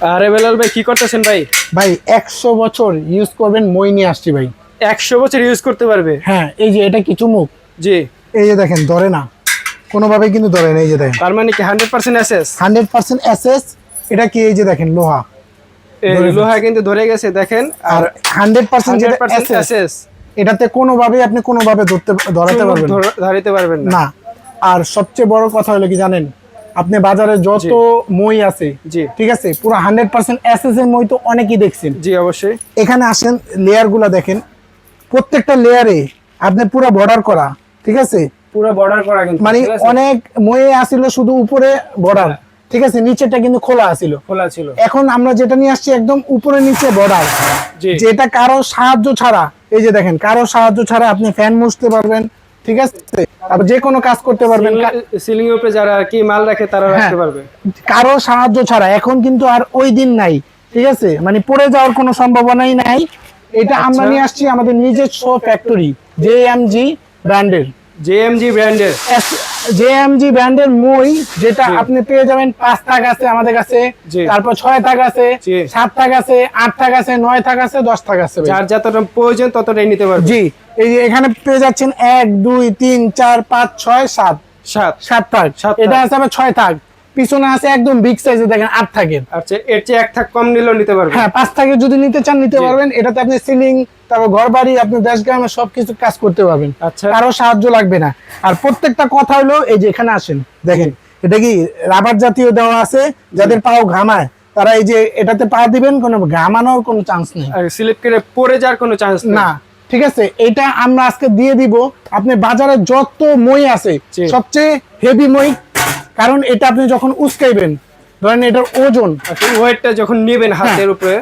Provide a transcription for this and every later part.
আরে বেলাল ভাই কি করতেছেন ভাই? ভাই 100 বছর ইউজ করবেন মই নিয়ে আসছি ভাই। 100 বছর ইউজ করতে পারবে? হ্যাঁ, এই যে এটা কি চুমুক? জি। এই যে দেখেন ধরে না, কোনোভাবে কিন্তু ধরে না। এই যে দেখেন, তার মানে কি 100% এসএস? 100% এসএস। এটা কি? এই যে দেখেন লোহা, এই লোহা কিন্তু ধরে গেছে দেখেন। আর 100% যেটা 100% এসএস, এটাতে কোনোভাবে আপনি কোনোভাবে ধরাতে পারবেন ধরাতে পারবেন না। আর সবচেয়ে বড় কথা হলো কি জানেন, আপনি বাজারে যত মই আছে, জি ঠিক আছে, পুরো 100% এসএস এর মই তো অনেকেই দেখছেন। জি অবশ্যই। এখানে আসেন, লেয়ার গুলা দেখেন, প্রত্যেকটা লেয়ারে আপনি পুরো বর্ডার করা, ঠিক আছে, পুরো বর্ডার করা কিন্তু মানে অনেক ময়ে আসিল শুধু উপরে বর্ডার, ঠিক আছে, নিচেটা কিন্তু খোলা আছিল, খোলা ছিল। এখন আমরা যেটা নিয়ে আসছি একদম উপরে নিচে বর্ডার, যেটা কারো সাহায্য ছাড়া, এই যে দেখেন, কারো সাহায্য ছাড়া আপনি ফ্যান মুছতে পারবেন, ঠিক আছে, তারপর যে কোনো কাজ করতে পারবেন। সিলিং এর উপরে যারা কি মাল রাখে তারা রাখতে পারবে কারো সাহায্য ছাড়া। এখন কিন্তু আর ওই দিন নাই, ঠিক আছে, মানে পড়ে যাওয়ার কোনো সম্ভাবনাই নাই। এটা আমরা নিয়ে আসছি আমাদের নিজস্ব ফ্যাক্টরি, জেএমজি ব্র্যান্ডের। জেএমজি ব্র্যান্ডের জেএমজি ব্র্যান্ডের মই, যেটা আপনি পেয়ে যাবেন 5 টাক আছে আমাদের কাছে, তারপর 6 টাক আছে, 7 টাক আছে, 8 টাক আছে, 9 টাক আছে, 10 টাক আছে। যার যতটা প্রয়োজন ততটাই নিতে পারবে। জি, এই যে এখানে পেয়ে যাচ্ছেন 1 2 3 4 5 6 7 7 টাক। এটা আছে আমার 6 টাক। পিছনে আছে একদম বিগ সাইজে দেখেন 8 টাকের। আচ্ছা, এর চেয়ে এক টাক কম নিলেও নিতে পারবে? হ্যাঁ, 5 টাকে যদি নিতে চান নিতে পারবেন। এটাতে আপনি সিলিং, তারপর ঘর বাড়ি, আপনি দেশ গ্রামে সবকিছু কাজ করতে পারবেন। আচ্ছা, কারো সাহায্য লাগবে না। আর প্রত্যেকটা কথা হলো, এই যে এখানে আসেন দেখেন, এটা কি রাবার জাতীয় দেওয়া আছে, যাদের পাও ঘামায় তারা এই যে এটাতে পা দিবেন, কোনো ঘামানোর কোনো চান্স নেই, আর স্লিপ করে পড়ে যাওয়ার কোনো চান্স না, ঠিক আছে। এটা আমরা আজকে দিয়ে দিব। আপনি বাজারে যত মই আছে সবচেয়ে হেভি মই, কারণ এটা আপনি যখন উস্কাইবেন, ধরেন এটার ওজন, ওয়েটটা যখন নেবেন হাতের উপরে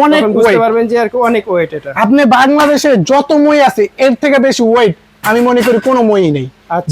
অনেক বুঝতে পারবেন যে আর অনেক ওয়েট। এটা আপনি বাংলাদেশে যত মই আছে এর থেকে বেশি ওয়েট আমি মনে করি কোনো মই নেই।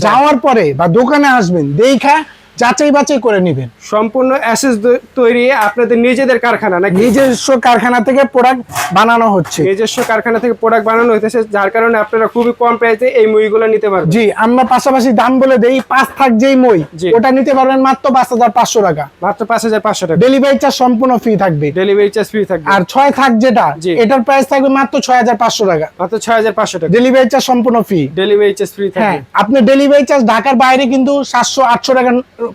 যাওয়ার পরে বা দোকানে আসবেন, দেখা যাচাই বাছাই করে নেবেন। সম্পূর্ণ এসএস তৈরি আপনাদের নিজেদের কারখানা নাকি? নিজস্ব কারখানা থেকে প্রোডাক্ট বানানো হচ্ছে, নিজস্ব কারখানা থেকে প্রোডাক্ট বানানো হইতেছে, যার কারণে আপনারা খুবই কম প্রাইসে এই মইগুলো নিতে পারবেন। জি, আমরা পাশাপাশি দাম বলে দেই। 5 থাক যেই মই, ওটা নিতে পারবেন মাত্র 5500 টাকা। মাত্র 5500 টাকা। ডেলিভারি চার্জ সম্পূর্ণ ফ্রি থাকবে। ডেলিভারি চার্জ ফ্রি থাকবে। আর 6 থাক যেটা, এটার প্রাইস থাকবে মাত্র 6500 টাকা। মাত্র 6500 টাকা। ডেলিভারি চার্জ সম্পূর্ণ ফ্রি। ডেলিভারি চার্জ ফ্রি থাকবে। হ্যাঁ, আপনি ডেলিভারি চার্জ ঢাকার বাইরে কিন্তু 700-800 টাকা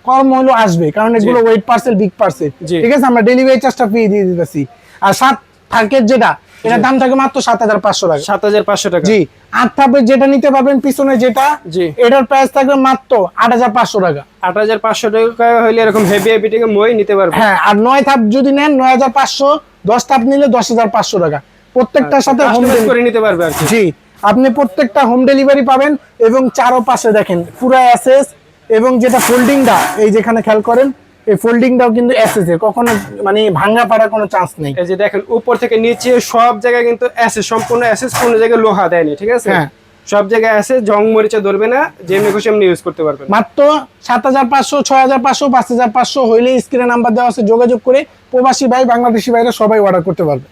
কম হলো আসবে, কারণ এগুলো ওয়েট পার্সেল, বিগ পার্সেল, ঠিক আছে। আমরা ডেলিভারি চার্জটা ফ্রি দিয়ে দিতেছি। আর 7 থাকের যেটা, এটার দাম থাকে মাত্র 7500 টাকা। 7500 টাকা। জি। 8 থাকের যেটা নিতে পারবেন পিছনে যেটা, এটার প্রাইস থাকবে মাত্র 8500 টাকা। 8500 টাকা হইলে এরকম হেভি হেভি থেকে মই নিতে পারবেন। হ্যাঁ, আর 9 থাক যদি নেন 9500, 10 থাক নিলে 10500 টাকা। প্রত্যেকটার সাথে হোম ডেলিভারি করে নিতে পারবে আর কি। জি, আপনি প্রত্যেকটা হোম ডেলিভারি পাবেন। এবং চারপাশে দেখেন পুরো এসএস, এবং যেটা ফোল্ডিংটা, এই যেখানে খেয়াল করেন, এই ফোল্ডিংটাও কিন্তু এসএস এর, কখনো মানে ভাঙা পড়ার কোনো চান্স নেই। এই যে দেখেন উপর থেকে নিচে সব জায়গায় কিন্তু এসএস, সম্পূর্ণ এসএস, কোনো জায়গায় লোহা দেয়নি, ঠিক আছে। হ্যাঁ, সব জায়গায় আছে, জং মরিচা ধরবে না, যেমনি খুশি এমনি ইউজ করতে পারবেন। মাত্র 7500, 6500, 5500 হইলে স্ক্রিনে নাম্বার দেওয়া আছে, যোগাযোগ করে প্রবাসী ভাই, বাংলাদেশি ভাইরা সবাই অর্ডার করতে পারবে।